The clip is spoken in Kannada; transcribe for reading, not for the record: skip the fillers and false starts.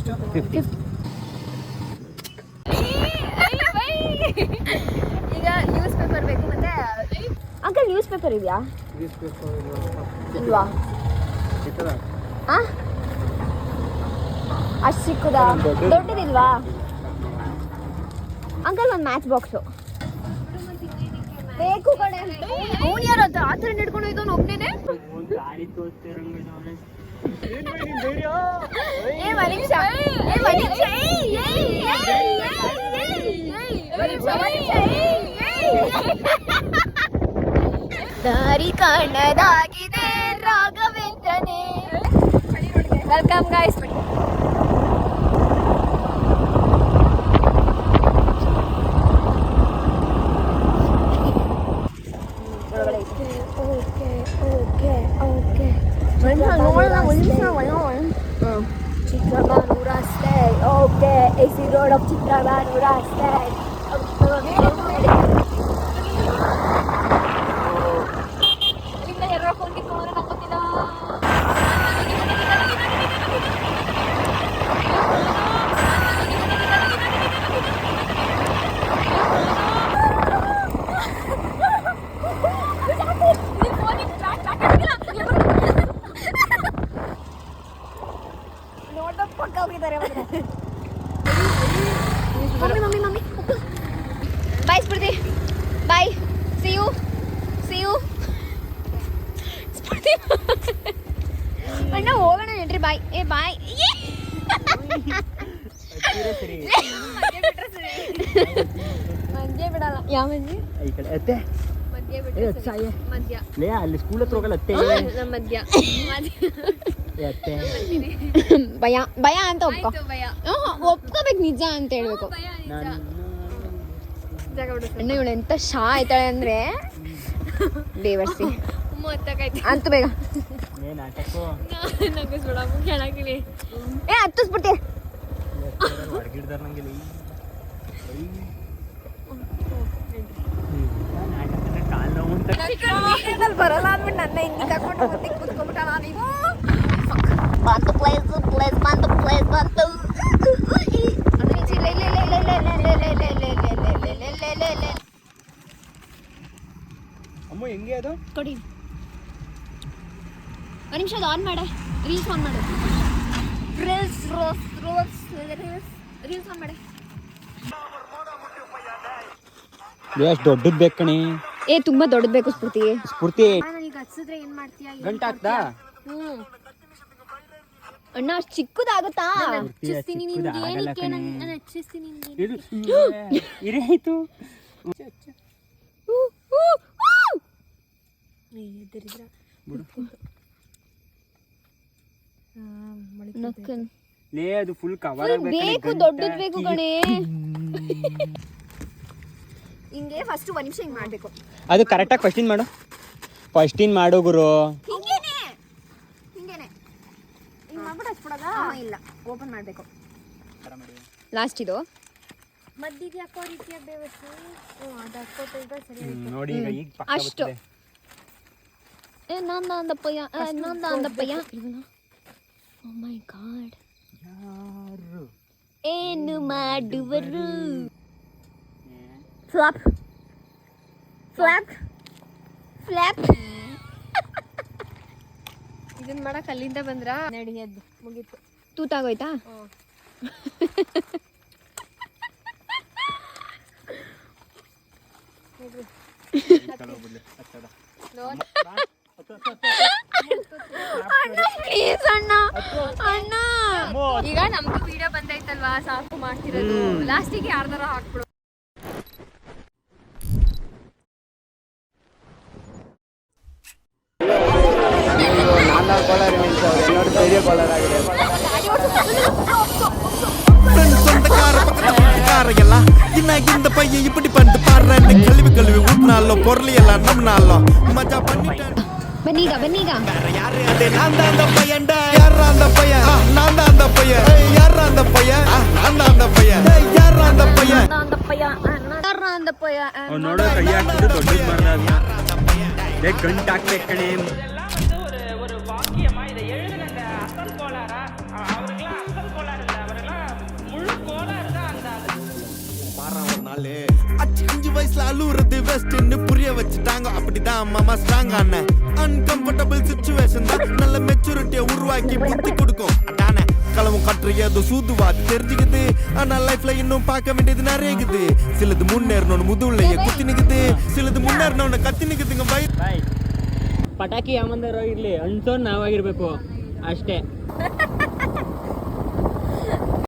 ಎಷ್ಟು? 50. ಈಗ ನ್ಯೂಸ್ ಪೇಪರ್ ಬೇಕು ಮತ್ತೆ ಅಂಕಲ್ ನ್ಯೂಸ್ ಪೇಪರ್ ಇದೆಯಾ? ಇಲ್ವಾ? ಅಷ್ಟು ಸಿಕ್ಕುದಾ? ದೊಡ್ಡದಿಲ್ವಾ ಅಂಕಲ್? ಒಂದು ಮ್ಯಾಚ್ ಬಾಕ್ಸು ಬೇಕು ಕಡೆ. ಅವನು ಯಾರು ಅಂತ ಆ ಥರ ನಡ್ಕೊಂಡು ಹೋಯ್ತು ಒಬ್ಬನೇ. ದಾರಿ ಕಾಣದಾಗಿದೆ ರಾಘವೇಂದ್ರನೇ. Welcome guys. ಚಿತ್ರಗಾನೂರ stay. Okay, AC road of ಚಿತ್ರಗಾನೂರ stay. Mummy bye Spoorthi. Bye. See you Spoorthi. ಅಣ್ಣ ಹೋಗೋಣ ನಡ್ರಿ. ಬಾಯ್. ಬಾಯ್. ಮಧ್ಯ ಬಿಡಲ್ಲ. ಯಾವ ಮಂಜಿ? ಈ ಕಡೆ ಅತ್ತೆ ಮಧ್ಯ ಬಿಟ್ಟರೆ ಮಧ್ಯ. ಲೇ ಅಲ್ಲಿ ಸ್ಕೂಲ್ ಹತ್ರ ಹೋಗಲ್ಲ ಅತ್ತೆ. ನಮ್ಮ ಮಧ್ಯ ಅತ್ತೆ ಭಯ ಅಂತ ಒಪ್ಕೋಬೇಕು. ನಿಜ ಅಂತ ಹೇಳ್ಬೇಕು. ಅಣ್ಣ ಇವಳು ಎಂತ ಶಾ ಆಯ್ತಾಳೆ ಅಂದ್ರೆ ದೇವರ್ಸಿ ಅಂತ ಬೇಗ ಹತ್ತಿಸ್ಬಿಟ್ಟೆ. ಬರಲ್ಲ ಅಂದ್ಬಿಟ್ಟು ನನ್ನ ಹಿಂಗೆ ತಗೊಂಡು ಮತ್ತೆ ಕೂತ್ಕೊಂಡ್ಬಿಟ್ಟ. ನೀವು ಬಂತು ಪ್ಲೇಸ್ ಬಂತು. ಅಮ್ಮ ಹೆಂಗೆ ಅದು ಕೊಡಿ. ಒಂದು ನಿಮಿಷ ಅದು ಆನ್ ಮಾಡೆ. ರೀಲ್ಸ್ ಆನ್ ಮಾಡು. ರೀಲ್ಸ್ ಆನ್ ಮಾಡೆ. ಎಷ್ಟು ದೊಡ್ಡದು ಬೇಕು ಕಣಿ. ತುಂಬಾ ದೊಡ್ಡದು ಬೇಕು ಸ್ಫೂರ್ತಿ. ನನಗೆ ಹಚ್ಚಿದ್ರೆ ಏನ್ ಮಾಡ್ತೀಯಾ? ಗಂಟೆ ಹಾಕ್ದಾ? ಅಣ್ಣ ಅಷ್ಟು ಚಿಕ್ಕದಾಗುತ್ತಾ? ಅದು ಫುಲ್ ಕವರ್ ಬೇಕು. ದೊಡ್ಡದು ಬೇಕು ಕಣೆ. ಹಿಂಗೆ ಫಸ್ಟ್ ಒಂದು ನಿಮಿಷ ಹಿಂಗೆ ಮಾಡಬೇಕು. ಅದು ಕರೆಕ್ಟಾಗಿ ಫಸ್ಟ್ ಇನ್ ಮಾಡು ಗುರು. ಹಿಂಗೇನೆ ಹಿಂಗೆ ಮಾಡ್ಬಿಟ್ಟು ಹಚ್ಬಿಡೋದಾ? ಇಲ್ಲ, ಓಪನ್ ಮಾಡಬೇಕು. ಲಾಸ್ಟ್ ಇದು ಮದ್ದಿಗೆ ಹಾಕೋ ರೀತಿಯ ಬೇವತ್ತು. ಅದು ಹಾಕೋತಿದ್ರೆ ಸರಿ ನೋಡಿ ಈಗ ಪಕ್ಕ ಅಷ್ಟು. ನಂದಪ್ಪಯ್ಯ. ಓ ಮೈ ಗಾಡ್, ಯಾರು ಏನು ಮಾಡುವರು? ಫ್ಲಾಪ್ ಇದನ್ನ ಮಾಡಕ್ ಅಲ್ಲಿಂದ ಬಂದ್ರ ನಡಿ. ಎದ್ದು ಮುಗೀತು. ತೂತಾಗೋಯ್ತಾ? ಅಣ್ಣ ಈಗ ನಮ್ದು ವಿಡಿಯೋ ಬಂದೈತಲ್ವಾ, ಸಾಕು ಮಾಡ್ತಿರೋದು. ಲಾಸ್ಟಿಗೆ ಯಾರ್ದಾರ ಹಾಕ್ಬಿಡು. இந்த பையன் இப்படி பண்ணிட்டு பாடுறேன். கழுவி ஊட்டினாலோ பொருளையெல்லாம் நம்மனாலோ மஜா பண்ணிட்டேன். ಬನ್ನೀಗ யாரு அது? நான் தான் அந்த பையன்டா. யாரா அந்த பையன்? நான் தான் அந்த பையன். யாரா அந்த பையன்? நான் தான் அந்த பையன். யாரா அந்த பையன்? ನೋಡೋ ಕೈ ಹಾಕ್ಬಿಟ್ಟು ದೊಡ್ಡದು ಮಾಡ್ದ. ಗಂಟು ಹಾಕ್ಬೇಕು ಕಣೆ. ஒரு வாக்கியமா இதை எழுதுனங்க அசல் கோளாரா? அவருக்கெல்லாம் அசல் கோளாறு இல்லை. ஆளு. அச்சு 5 வயசுல அழுவுறது வெஸ்ட்னு புரிய வச்சுட்டாங்க. அப்படிதான் மாமா ஸ்ட்ராங் ஆன அன்கம்ஃபர்டபிள் சிச்சுவேஷன் தான் நல்ல மெச்சூரிட்டியை உருவாக்கி புத்தி கொடுக்கும். அதானே களவும் கற்று ஏதோ சூதுவாது தெரிஞ்சுக்குது. ஆனா லைஃப்ல இன்னும் பார்க்க வேண்டியது நிறைய இருக்குது. சிலது முன்னேறணும்னு முதுகுலையே குத்தி நிக்குது, சிலது ಮುನ್ನೇರನವನ ಕತ್ತಿ ನಿಗದಿங்க ಬೈ ಪಟಾಕಿ ಯಾಮಂದಾರೋ ಇರ್ಲಿ ಅನ್ಸೋನ್ ನಾವಾಗಿರ್ಬೇಕು ಅಷ್ಟೇ.